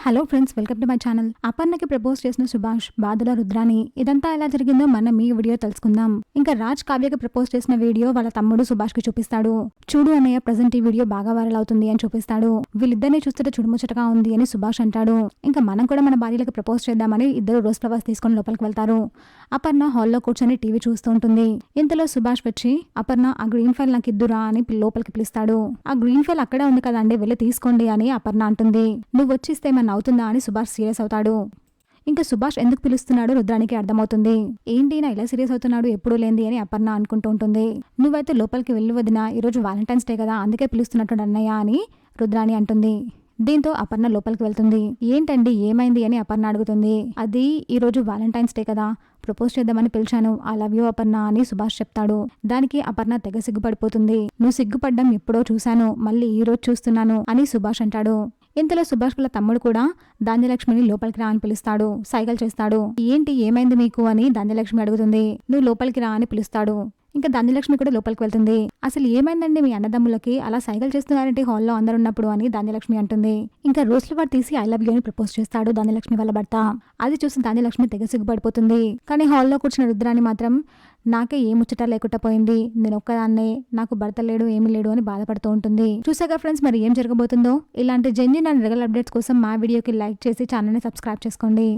Hello friends, welcome to my channel. అపర్ణకి propose చేసిన సుభాష్ బాధల రుద్రాని ఇదంతా ఎలా జరిగిందో మనం ఈ వీడియో తెలుసుకుందాం. ఇంకా రాజ్ కావ్యకి ప్రపోజ్ చేసిన వీడియో వాళ్ళ తమ్ముడు సుభాష్ కి చూపిస్తాడు. చూడు అన్నయ్య, ప్రెజెంట్ ఈ వీడియో బాగా వైరల్ అవుతుంది అని చూపిస్తాడు. వీళ్ళిద్దరిని చూస్తుంటే చూడముచ్చటగా ఉంది అని సుభాష్ అంటాడు. ఇంకా మనం కూడా మన భార్యలకు ప్రపోజ్ చేద్దామని ఇద్దరు రోజ్ ఫ్లవర్స్ తీసుకొని లోపలికి వెళ్తారు. అపర్ణ హాల్లో కూర్చొని టీవీ చూస్తూ ఉంటుంది. ఇంతలో సుభాష్ వచ్చి, అపర్ణ ఆ గ్రీన్ ఫైల్ నాకు ఇద్దురా అని లోపలికి పిలుస్తాడు. ఆ గ్రీన్ ఫైల్ అక్కడే ఉంది కదండి, వెళ్ళి తీసుకోండి అని అపర్ణ అంటుంది. నువ్వు వచ్చిస్తే మన అవుతుందా అని సుభాష్ సీరియస్ అవుతాడు. ఇంకా సుభాష్ ఎందుకు పిలుస్తున్నాడో రుద్రానికి అర్థమవుతుంది. ఏంటి నా ఇలా సీరియస్ అవుతున్నాడు, ఎప్పుడూ లేంది అని అపర్ణ అనుకుంటూ ఉంటుంది. నువ్వైతే లోపలికి వెళ్ళి వదినా, ఈరోజు వాలంటైన్స్ డే కదా, అందుకే పిలుస్తున్నట్టు అన్నయ్య అని రుద్రాని అంటుంది. దీంతో అపర్ణ లోపలికి వెళ్తుంది. ఏంటండి ఏమైంది అని అపర్ణ అడుగుతుంది. అది ఈరోజు వాలంటైన్స్ డే కదా, ప్రపోజ్ చేద్దామని పిలిచాను, ఐ లవ్ యూ అపర్ణ అని సుభాష్ చెప్తాడు. దానికి అపర్ణ తెగ సిగ్గుపడిపోతుంది. నువ్వు సిగ్గుపడ్డం ఎప్పుడో చూశాను, మళ్ళీ ఈ రోజు చూస్తున్నాను అని సుభాష్ అంటాడు. ఇంతలో సుభాష్ వాళ్ళ తమ్ముడు కూడా ధాన్యలక్ష్మిని లోపలికి రా అని పిలుస్తాడు, సైగలు చేస్తాడు. ఏంటి ఏమైంది మీకు అని ధాన్యలక్ష్మి అడుగుతుంది. నువ్వు లోపలికి రా అని పిలుస్తాడు. ఇంకా ధాన్యలక్ష్మి కూడా లోపలికి వెళ్తుంది. అసలు ఏమైందండి మీ అన్నదమ్ములకి, అలా సైగలు చేస్తున్నారంటే హాల్లో అందరు ఉన్నప్పుడు అని ధాన్యలక్ష్మి అంటుంది. ఇంకా రోజ్ ఫ్లవర్ తీసి ఐ లవ్ యూ అని ప్రపోజ్ చేస్తాడు ధాన్యలక్ష్మి వాళ్ళ భర్త. అది చూసి ధాన్యలక్ష్మి తెగ సిగ్గుపడిపోతుంది. కానీ హాల్లో కూర్చున్న రుద్రాని మాత్రం నాకే ఏ ముచ్చట లేకుండా పోయింది, నేను ఒక్కదాన్నే, నాకు భర్త లేడు ఏమీ లేడు అని బాధపడుతూ ఉంటుంది. చూసాగా ఫ్రెండ్స్, మరి ఏం జరగబోతుందో. ఇలాంటి జెన్యూన్ అండ్ రెగ్యులర్ అప్డేట్స్ కోసం మా వీడియోకి లైక్ చేసి ఛానల్ని సబ్స్క్రైబ్ చేసుకోండి.